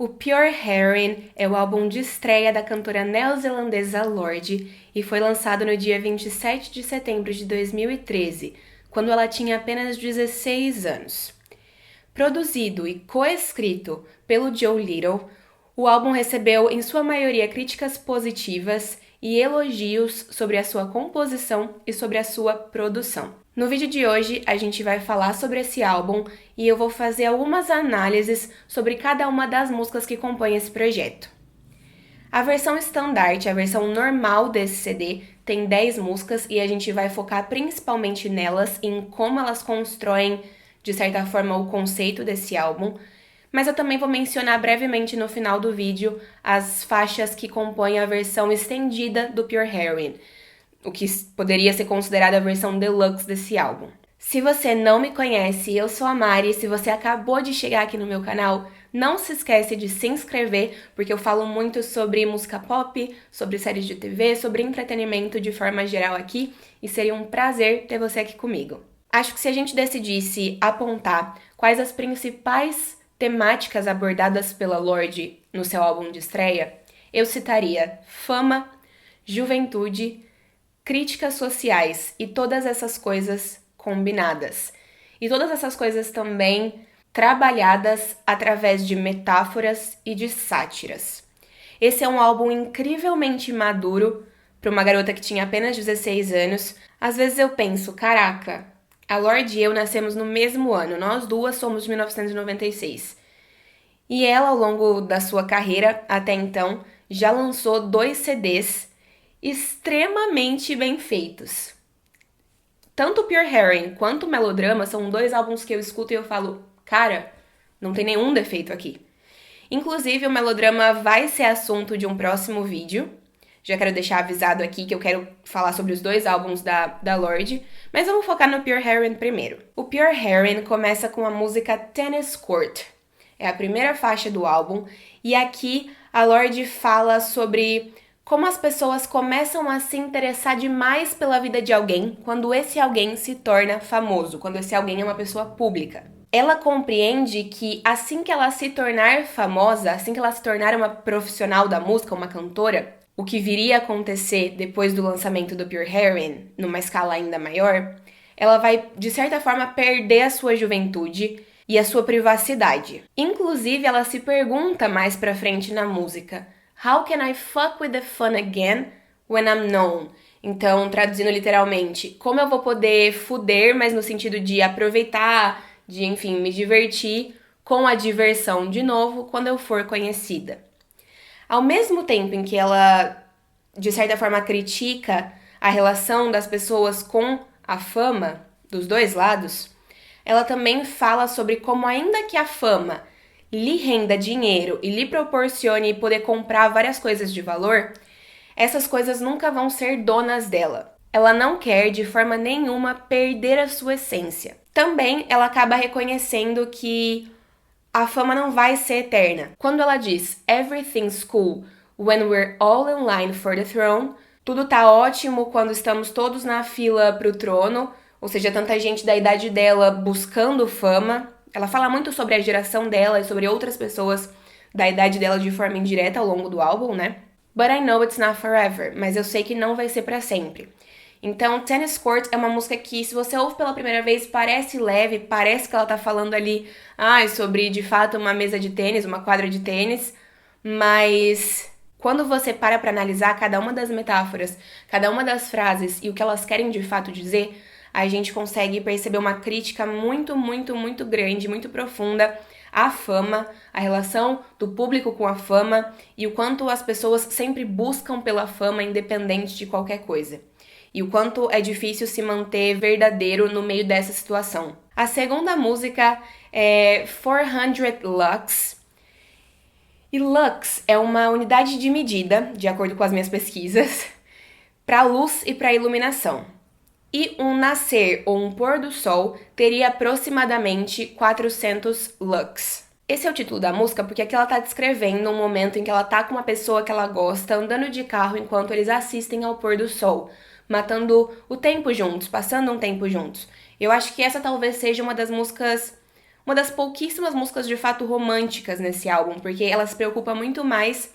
O Pure Heroin é o álbum de estreia da cantora neozelandesa Lorde e foi lançado no dia 27 de setembro de 2013, quando ela tinha apenas 16 anos. Produzido e coescrito pelo Joe Little, o álbum recebeu em sua maioria críticas positivas e elogios sobre a sua composição e sobre a sua produção. No vídeo de hoje, a gente vai falar sobre esse álbum e eu vou fazer algumas análises sobre cada uma das músicas que compõem esse projeto. A versão standard, a versão normal desse CD, tem 10 músicas e a gente vai focar principalmente nelas, em como elas constroem, de certa forma, o conceito desse álbum. Mas eu também vou mencionar brevemente no final do vídeo as faixas que compõem a versão estendida do Pure Heroin, o que poderia ser considerada a versão deluxe desse álbum. Se você não me conhece, eu sou a Mari. Se você acabou de chegar aqui no meu canal, não se esquece de se inscrever, porque eu falo muito sobre música pop, sobre séries de TV, sobre entretenimento de forma geral aqui, e seria um prazer ter você aqui comigo. Acho que se a gente decidisse apontar quais as principais temáticas abordadas pela Lorde no seu álbum de estreia, eu citaria fama, juventude, críticas sociais e todas essas coisas combinadas. E todas essas coisas também trabalhadas através de metáforas e de sátiras. Esse é um álbum incrivelmente maduro para uma garota que tinha apenas 16 anos. Às vezes eu penso, caraca, a Lorde e eu nascemos no mesmo ano, nós duas somos de 1996. E ela, ao longo da sua carreira, até então, já lançou 2 CDs extremamente bem feitos. Tanto Pure Heroin quanto Melodrama são 2 álbuns que eu escuto e eu falo, cara, não tem nenhum defeito aqui. Inclusive, o Melodrama vai ser assunto de um próximo vídeo. Já quero deixar avisado aqui que eu quero falar sobre os 2 álbuns da Lorde, mas vamos focar no Pure Heroin primeiro. O Pure Heroin começa com a música Tennis Court. É a primeira faixa do álbum, e aqui a Lorde fala sobre como as pessoas começam a se interessar demais pela vida de alguém quando esse alguém se torna famoso, quando esse alguém é uma pessoa pública. Ela compreende que assim que ela se tornar famosa, assim que ela se tornar uma profissional da música, uma cantora, o que viria a acontecer depois do lançamento do Pure Heroin, numa escala ainda maior, ela vai, de certa forma, perder a sua juventude e a sua privacidade. Inclusive, ela se pergunta mais pra frente na música: How can I fuck with the fun again when I'm known? Então, traduzindo literalmente, como eu vou poder fuder, mas no sentido de aproveitar, de, enfim, me divertir com a diversão de novo quando eu for conhecida. Ao mesmo tempo em que ela, de certa forma, critica a relação das pessoas com a fama, dos 2 lados, ela também fala sobre como, ainda que a fama lhe renda dinheiro e lhe proporcione poder comprar várias coisas de valor, essas coisas nunca vão ser donas dela. Ela não quer, de forma nenhuma, perder a sua essência. Também, ela acaba reconhecendo que a fama não vai ser eterna. Quando ela diz "Everything's cool when we're all in line for the throne", tudo tá ótimo quando estamos todos na fila pro trono, ou seja, tanta gente da idade dela buscando fama. Ela fala muito sobre a geração dela e sobre outras pessoas da idade dela de forma indireta ao longo do álbum, né? But I know it's not forever, mas eu sei que não vai ser pra sempre. Então, Tennis Court é uma música que, se você ouve pela primeira vez, parece leve, parece que ela tá falando ali, sobre, de fato, uma mesa de tênis, uma quadra de tênis, mas quando você para pra analisar cada uma das metáforas, cada uma das frases e o que elas querem de fato dizer, a gente consegue perceber uma crítica muito, muito, muito grande, muito profunda à fama, a relação do público com a fama e o quanto as pessoas sempre buscam pela fama independente de qualquer coisa. E o quanto é difícil se manter verdadeiro no meio dessa situação. A segunda música é 400 Lux. E Lux é uma unidade de medida, de acordo com as minhas pesquisas, para luz e para iluminação. E um nascer ou um pôr do sol teria aproximadamente 400 lux. Esse é o título da música porque aqui ela tá descrevendo um momento em que ela tá com uma pessoa que ela gosta, andando de carro enquanto eles assistem ao pôr do sol, matando o tempo juntos, passando um tempo juntos. Eu acho que essa talvez seja uma das músicas uma das pouquíssimas músicas de fato românticas nesse álbum, porque ela se preocupa muito mais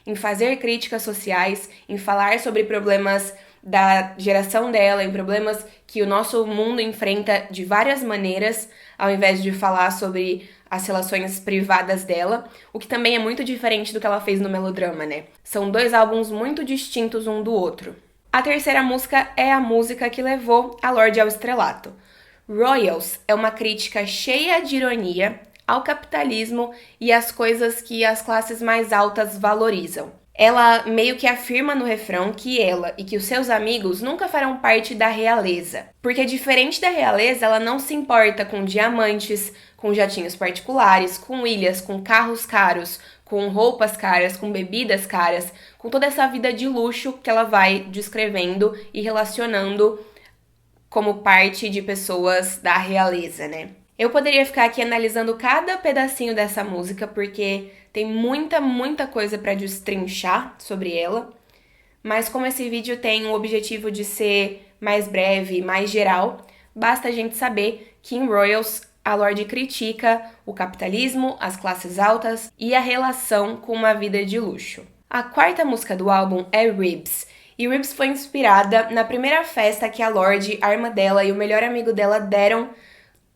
em fazer críticas sociais, em falar sobre problemas da geração dela, em problemas que o nosso mundo enfrenta de várias maneiras, ao invés de falar sobre as relações privadas dela, o que também é muito diferente do que ela fez no Melodrama, né? São dois álbuns muito distintos um do outro. A terceira música é a música que levou a Lorde ao estrelato. Royals é uma crítica cheia de ironia ao capitalismo e às coisas que as classes mais altas valorizam. Ela meio que afirma no refrão que ela e que os seus amigos nunca farão parte da realeza. Porque diferente da realeza, ela não se importa com diamantes, com jatinhos particulares, com ilhas, com carros caros, com roupas caras, com bebidas caras, com toda essa vida de luxo que ela vai descrevendo e relacionando como parte de pessoas da realeza, né? Eu poderia ficar aqui analisando cada pedacinho dessa música, porque tem muita coisa pra destrinchar sobre ela. Mas como esse vídeo tem o objetivo de ser mais breve, mais geral, basta a gente saber que em Royals a Lorde critica o capitalismo, as classes altas e a relação com uma vida de luxo. A quarta música do álbum é Ribs, e Ribs foi inspirada na primeira festa que a Lorde, a irmã dela e o melhor amigo dela deram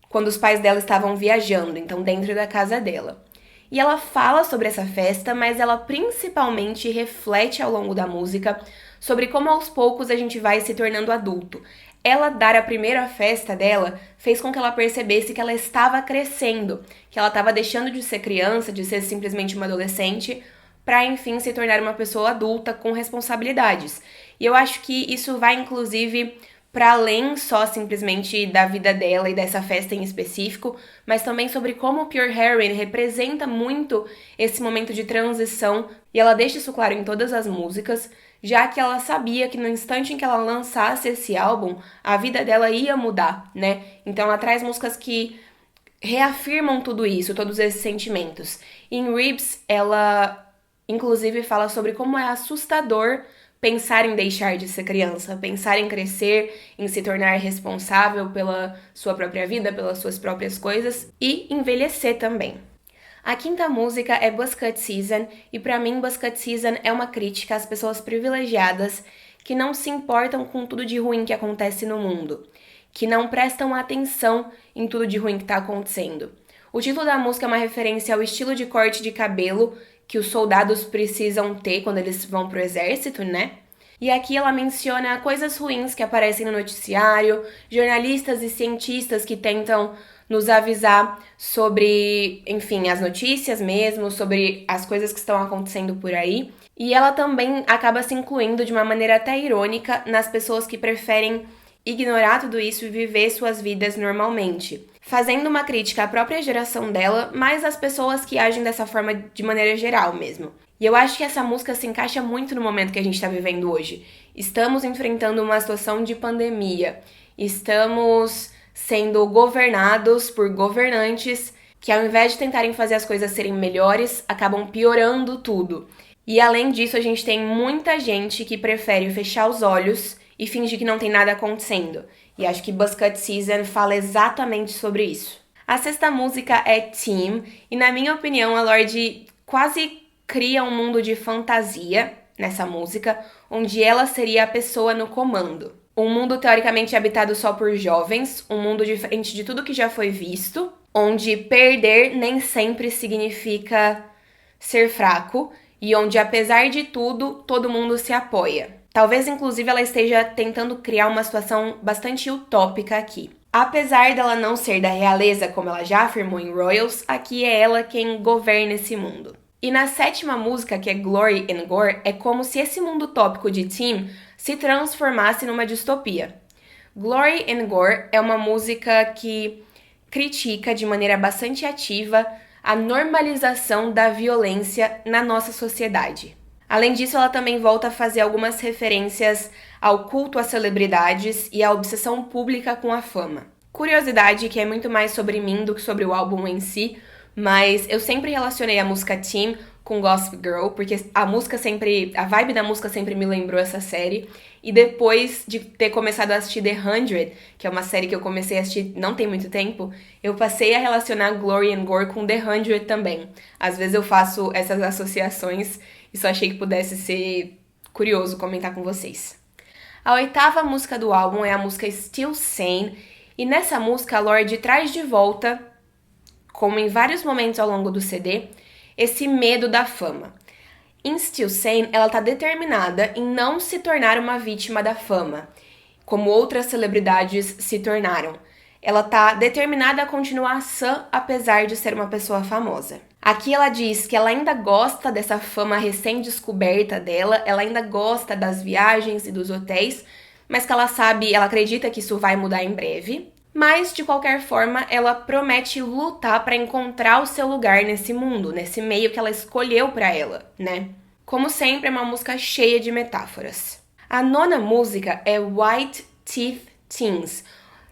quando os pais dela estavam viajando, então dentro da casa dela. E ela fala sobre essa festa, mas ela principalmente reflete ao longo da música sobre como aos poucos a gente vai se tornando adulto. Ela dar a primeira festa dela fez com que ela percebesse que ela estava crescendo, que ela estava deixando de ser criança, de ser simplesmente uma adolescente, para enfim se tornar uma pessoa adulta com responsabilidades. E eu acho que isso vai inclusive para além só simplesmente da vida dela e dessa festa em específico, mas também sobre como Pure Heroine representa muito esse momento de transição, e ela deixa isso claro em todas as músicas, já que ela sabia que no instante em que ela lançasse esse álbum, a vida dela ia mudar, né? Então ela traz músicas que reafirmam tudo isso, todos esses sentimentos. Em Ribs, ela inclusive fala sobre como é assustador pensar em deixar de ser criança, pensar em crescer, em se tornar responsável pela sua própria vida, pelas suas próprias coisas e envelhecer também. A quinta música é Buzzcut Season, e pra mim Buzzcut Season é uma crítica às pessoas privilegiadas que não se importam com tudo de ruim que acontece no mundo, que não prestam atenção em tudo de ruim que tá acontecendo. O título da música é uma referência ao estilo de corte de cabelo que os soldados precisam ter quando eles vão pro exército, né? E aqui ela menciona coisas ruins que aparecem no noticiário, jornalistas e cientistas que tentam nos avisar sobre, enfim, as notícias mesmo, sobre as coisas que estão acontecendo por aí. E ela também acaba se incluindo de uma maneira até irônica nas pessoas que preferem ignorar tudo isso e viver suas vidas normalmente, fazendo uma crítica à própria geração dela, mas às pessoas que agem dessa forma de maneira geral mesmo. E eu acho que essa música se encaixa muito no momento que a gente está vivendo hoje. Estamos enfrentando uma situação de pandemia, estamos sendo governados por governantes que, ao invés de tentarem fazer as coisas serem melhores, acabam piorando tudo. E além disso, a gente tem muita gente que prefere fechar os olhos e fingir que não tem nada acontecendo. E acho que Buzzcut Season fala exatamente sobre isso. A sexta música é Team, e na minha opinião a Lorde quase cria um mundo de fantasia nessa música, onde ela seria a pessoa no comando. Um mundo teoricamente habitado só por jovens, um mundo diferente de tudo que já foi visto, onde perder nem sempre significa ser fraco, e onde, apesar de tudo, todo mundo se apoia. Talvez, inclusive, ela esteja tentando criar uma situação bastante utópica aqui. Apesar dela não ser da realeza, como ela já afirmou em Royals, aqui é ela quem governa esse mundo. E na sétima música, que é Glory and Gore, é como se esse mundo utópico de Team se transformasse numa distopia. Glory and Gore é uma música que critica de maneira bastante ativa a normalização da violência na nossa sociedade. Além disso, ela também volta a fazer algumas referências ao culto às celebridades e à obsessão pública com a fama. Curiosidade que é muito mais sobre mim do que sobre o álbum em si, mas eu sempre relacionei a música Team com Gossip Girl, porque a vibe da música sempre me lembrou essa série. E depois de ter começado a assistir The 100, que é uma série que eu comecei a assistir não tem muito tempo, eu passei a relacionar Glory and Gore com The 100 também. Às vezes eu faço essas associações e só achei que pudesse ser curioso comentar com vocês. A 8ª música do álbum é a música Still Sane, e nessa música a Lorde traz de volta, como em vários momentos ao longo do CD, esse medo da fama. Em Still Sane, ela está determinada em não se tornar uma vítima da fama, como outras celebridades se tornaram. Ela está determinada a continuar sã, apesar de ser uma pessoa famosa. Aqui ela diz que ela ainda gosta dessa fama recém-descoberta dela, ela ainda gosta das viagens e dos hotéis, mas que ela acredita que isso vai mudar em breve. Mas, de qualquer forma, ela promete lutar para encontrar o seu lugar nesse mundo, nesse meio que ela escolheu para ela, né? Como sempre, é uma música cheia de metáforas. A 9ª música é White Teeth Teens.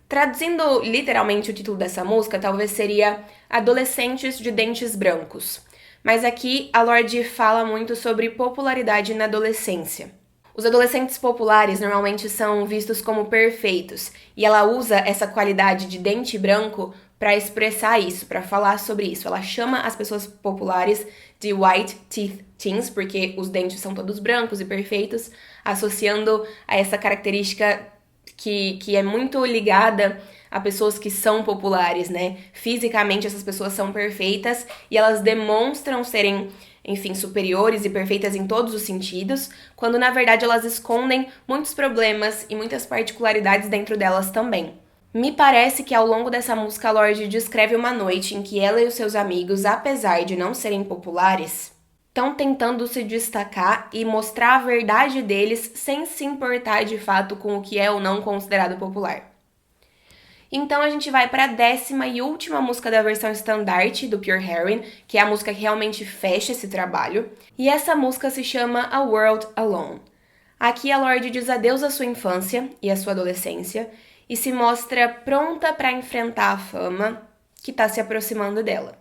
Traduzindo literalmente o título dessa música, talvez seria Adolescentes de Dentes Brancos. Mas aqui a Lorde fala muito sobre popularidade na adolescência. Os adolescentes populares normalmente são vistos como perfeitos, e ela usa essa qualidade de dente branco para expressar isso, para falar sobre isso. Ela chama as pessoas populares de White Teeth Teens, porque os dentes são todos brancos e perfeitos, associando a essa característica que é muito ligada a pessoas que são populares, né? Fisicamente essas pessoas são perfeitas e elas demonstram serem, enfim, superiores e perfeitas em todos os sentidos, quando na verdade elas escondem muitos problemas e muitas particularidades dentro delas também. Me parece que ao longo dessa música a Lorde descreve uma noite em que ela e os seus amigos, apesar de não serem populares, estão tentando se destacar e mostrar a verdade deles sem se importar de fato com o que é ou não considerado popular. Então a gente vai para a 10ª e última música da versão estandarte do Pure Heroine, que é a música que realmente fecha esse trabalho, e essa música se chama A World Alone. Aqui a Lorde diz adeus à sua infância e à sua adolescência e se mostra pronta para enfrentar a fama que está se aproximando dela.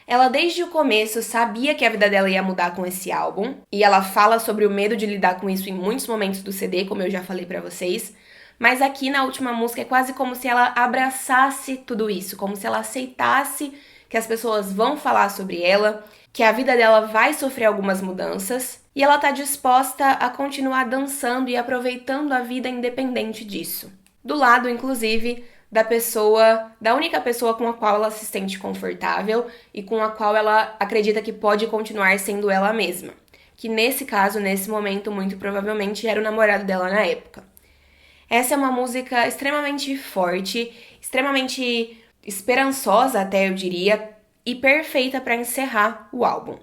Ela desde o começo sabia que a vida dela ia mudar com esse álbum, e ela fala sobre o medo de lidar com isso em muitos momentos do CD, como eu já falei pra vocês, mas aqui na última música é quase como se ela abraçasse tudo isso, como se ela aceitasse que as pessoas vão falar sobre ela, que a vida dela vai sofrer algumas mudanças, e ela tá disposta a continuar dançando e aproveitando a vida independente disso. Do lado, inclusive, da única pessoa com a qual ela se sente confortável e com a qual ela acredita que pode continuar sendo ela mesma. Que nesse caso, nesse momento, muito provavelmente era o namorado dela na época. Essa é uma música extremamente forte, extremamente esperançosa até eu diria, e perfeita para encerrar o álbum.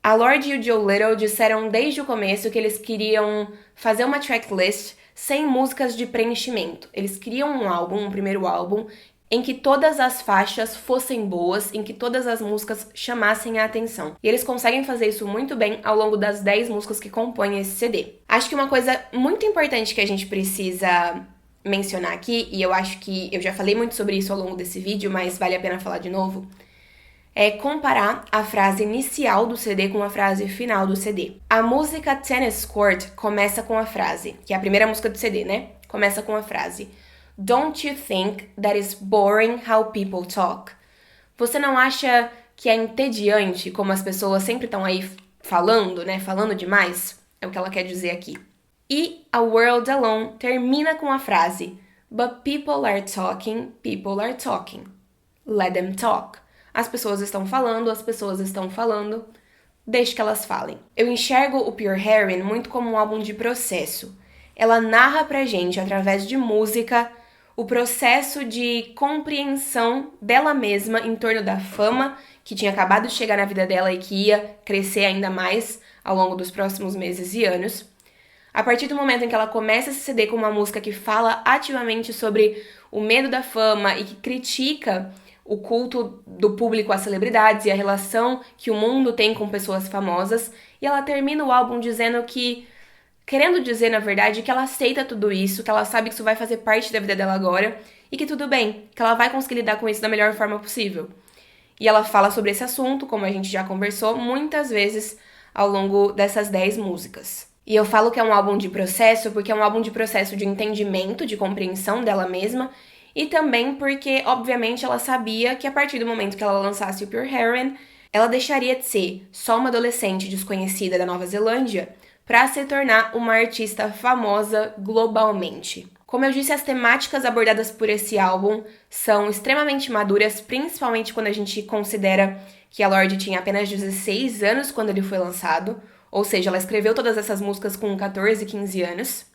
A Lorde e o Joe Little disseram desde o começo que eles queriam fazer uma tracklist sem músicas de preenchimento. Eles queriam um primeiro álbum, em que todas as faixas fossem boas, em que todas as músicas chamassem a atenção. E eles conseguem fazer isso muito bem ao longo das 10 músicas que compõem esse CD. Acho que uma coisa muito importante que a gente precisa mencionar aqui, e eu acho que eu já falei muito sobre isso ao longo desse vídeo, mas vale a pena falar de novo, é comparar a frase inicial do CD com a frase final do CD. A música Tennis Court começa com a frase, que é a primeira música do CD, né? Começa com a frase Don't you think that it's boring how people talk? Você não acha que é entediante como as pessoas sempre estão aí falando, né? Falando demais? É o que ela quer dizer aqui. E A World Alone termina com a frase But people are talking, let them talk. As pessoas estão falando, deixe que elas falem. Eu enxergo o Pure Heroine muito como um álbum de processo. Ela narra pra gente, através de música, o processo de compreensão dela mesma em torno da fama que tinha acabado de chegar na vida dela e que ia crescer ainda mais ao longo dos próximos meses e anos. A partir do momento em que ela começa a se CD com uma música que fala ativamente sobre o medo da fama e que critica o culto do público às celebridades e a relação que o mundo tem com pessoas famosas, e ela termina o álbum querendo dizer, na verdade, que ela aceita tudo isso, que ela sabe que isso vai fazer parte da vida dela agora, e que tudo bem, que ela vai conseguir lidar com isso da melhor forma possível. E ela fala sobre esse assunto, como a gente já conversou, muitas vezes ao longo dessas 10 músicas. E eu falo que é um álbum de processo porque é um álbum de processo de entendimento, de compreensão dela mesma, e também porque, obviamente, ela sabia que a partir do momento que ela lançasse o Pure Heroin, ela deixaria de ser só uma adolescente desconhecida da Nova Zelândia para se tornar uma artista famosa globalmente. Como eu disse, as temáticas abordadas por esse álbum são extremamente maduras, principalmente quando a gente considera que a Lorde tinha apenas 16 anos quando ele foi lançado, ou seja, ela escreveu todas essas músicas com 14, 15 anos.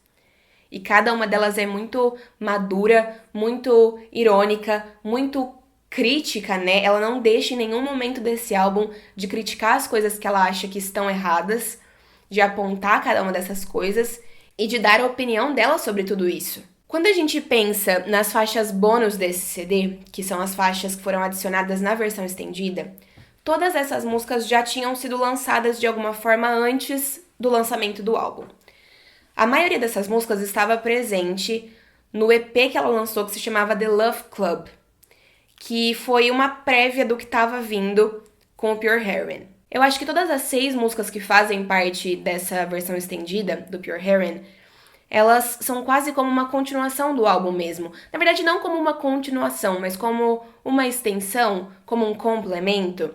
E cada uma delas é muito madura, muito irônica, muito crítica, né? Ela não deixa em nenhum momento desse álbum de criticar as coisas que ela acha que estão erradas, de apontar cada uma dessas coisas e de dar a opinião dela sobre tudo isso. Quando a gente pensa nas faixas bônus desse CD, que são as faixas que foram adicionadas na versão estendida, todas essas músicas já tinham sido lançadas de alguma forma antes do lançamento do álbum. A maioria dessas músicas estava presente no EP que ela lançou, que se chamava The Love Club, que foi uma prévia do que estava vindo com o Pure Heroin. Eu acho que todas as 6 músicas que fazem parte dessa versão estendida do Pure Heroin, elas são quase como uma continuação do álbum mesmo. Na verdade, não como uma continuação, mas como uma extensão, como um complemento.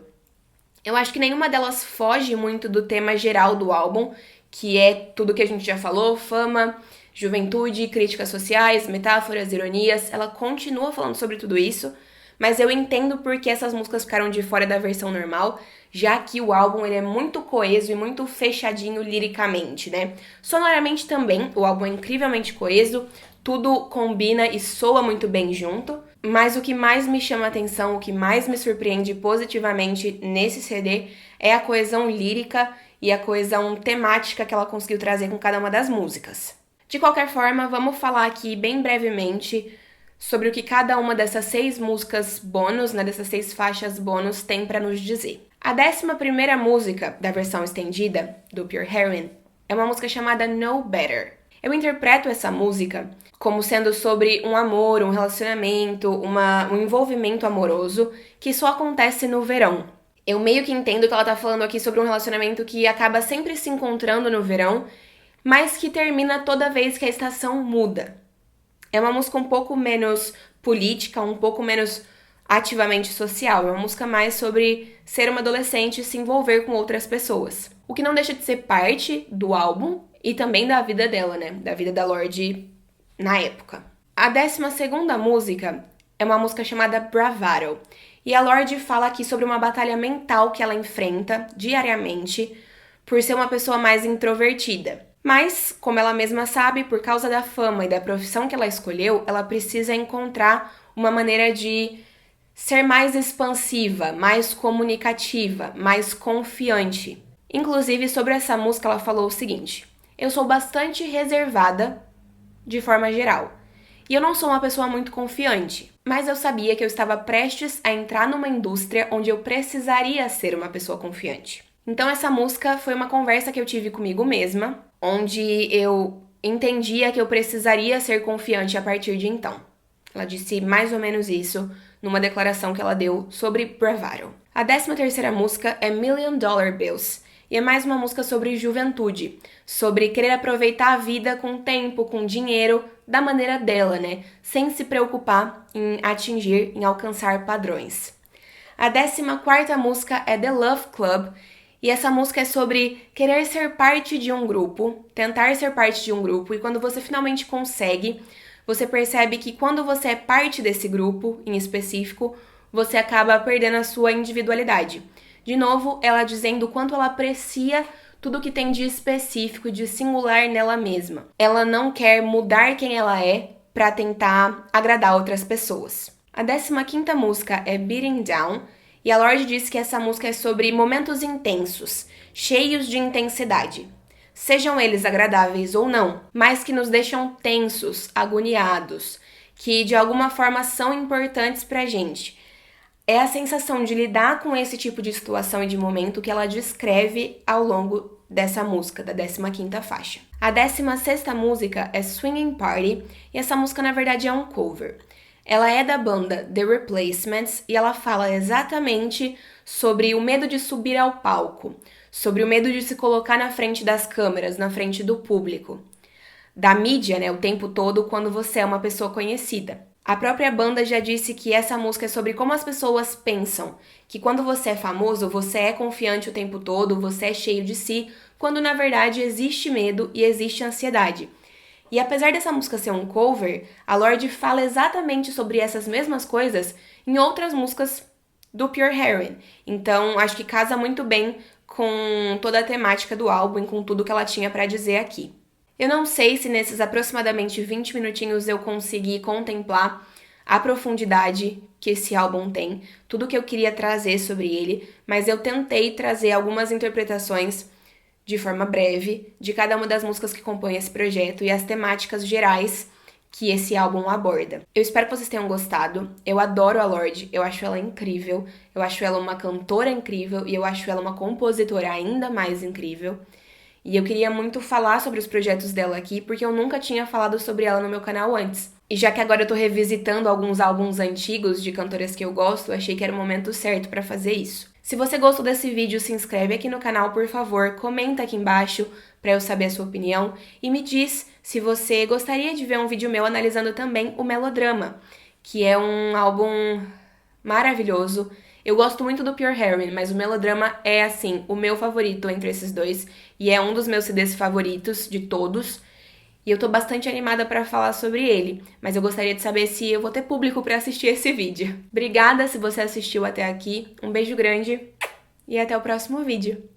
Eu acho que nenhuma delas foge muito do tema geral do álbum, que é tudo que a gente já falou, fama, juventude, críticas sociais, metáforas, ironias. Ela continua falando sobre tudo isso, mas eu entendo por que essas músicas ficaram de fora da versão normal, já que o álbum ele é muito coeso e muito fechadinho liricamente, né? Sonoramente também, o álbum é incrivelmente coeso, tudo combina e soa muito bem junto, mas o que mais me chama a atenção, o que mais me surpreende positivamente nesse CD é a coesão lírica e a coesão temática que ela conseguiu trazer com cada uma das músicas. De qualquer forma, vamos falar aqui bem brevemente sobre o que cada uma dessas 6 músicas bônus, né, dessas 6 faixas bônus tem para nos dizer. A 11ª música da versão estendida do Pure Heroin é uma música chamada Know Better. Eu interpreto essa música como sendo sobre um amor, um relacionamento, um envolvimento amoroso que só acontece no verão. Eu meio que entendo que ela tá falando aqui sobre um relacionamento que acaba sempre se encontrando no verão, mas que termina toda vez que a estação muda. É uma música um pouco menos política, um pouco menos ativamente social. É uma música mais sobre ser uma adolescente e se envolver com outras pessoas. O que não deixa de ser parte do álbum e também da vida dela, né? Da vida da Lorde na época. A 12ª música é uma música chamada Bravado. E a Lorde fala aqui sobre uma batalha mental que ela enfrenta diariamente por ser uma pessoa mais introvertida. Mas, como ela mesma sabe, por causa da fama e da profissão que ela escolheu, ela precisa encontrar uma maneira de ser mais expansiva, mais comunicativa, mais confiante. Inclusive, sobre essa música, ela falou o seguinte: eu sou bastante reservada de forma geral. E eu não sou uma pessoa muito confiante, mas eu sabia que eu estava prestes a entrar numa indústria onde eu precisaria ser uma pessoa confiante. Então essa música foi uma conversa que eu tive comigo mesma, onde eu entendia que eu precisaria ser confiante a partir de então. Ela disse mais ou menos isso numa declaração que ela deu sobre Bravado. A 13ª música é Million Dollar Bills, e é mais uma música sobre juventude, sobre querer aproveitar a vida com tempo, com dinheiro, da maneira dela, né? Sem se preocupar em atingir, em alcançar padrões. A 14ª música é The Love Club, e essa música é sobre querer ser parte de um grupo, tentar ser parte de um grupo, e quando você finalmente consegue, você percebe que quando você é parte desse grupo, em específico, você acaba perdendo a sua individualidade. De novo, ela dizendo o quanto ela aprecia tudo que tem de específico, de singular nela mesma. Ela não quer mudar quem ela é para tentar agradar outras pessoas. A 15ª música é Beating Down, e a Lorde diz que essa música é sobre momentos intensos, cheios de intensidade. Sejam eles agradáveis ou não, mas que nos deixam tensos, agoniados, que de alguma forma são importantes pra gente. É a sensação de lidar com esse tipo de situação e de momento que ela descreve ao longo dessa música, da 15ª faixa. A 16ª música é Swinging Party, e essa música na verdade é um cover. Ela é da banda The Replacements e ela fala exatamente sobre o medo de subir ao palco, sobre o medo de se colocar na frente das câmeras, na frente do público, da mídia, né, o tempo todo quando você é uma pessoa conhecida. A própria banda já disse que essa música é sobre como as pessoas pensam, que quando você é famoso, você é confiante o tempo todo, você é cheio de si, quando na verdade existe medo e existe ansiedade. E apesar dessa música ser um cover, a Lorde fala exatamente sobre essas mesmas coisas em outras músicas do Pure Heroine. Então, acho que casa muito bem com toda a temática do álbum e com tudo que ela tinha pra dizer aqui. Eu não sei se nesses aproximadamente 20 minutinhos eu consegui contemplar a profundidade que esse álbum tem, tudo que eu queria trazer sobre ele, mas eu tentei trazer algumas interpretações de forma breve de cada uma das músicas que compõem esse projeto e as temáticas gerais que esse álbum aborda. Eu espero que vocês tenham gostado. Eu adoro a Lorde, eu acho ela incrível, eu acho ela uma cantora incrível e eu acho ela uma compositora ainda mais incrível. E eu queria muito falar sobre os projetos dela aqui, porque eu nunca tinha falado sobre ela no meu canal antes. E já que agora eu tô revisitando alguns álbuns antigos de cantoras que eu gosto, achei que era o momento certo pra fazer isso. Se você gostou desse vídeo, se inscreve aqui no canal, por favor, comenta aqui embaixo pra eu saber a sua opinião e me diz se você gostaria de ver um vídeo meu analisando também o Melodrama, que é um álbum maravilhoso. Eu gosto muito do Pure Heroine, mas o Melodrama é, assim, o meu favorito entre esses dois e é um dos meus CDs favoritos de todos. E eu tô bastante animada pra falar sobre ele, mas eu gostaria de saber se eu vou ter público pra assistir esse vídeo. Obrigada se você assistiu até aqui, um beijo grande e até o próximo vídeo.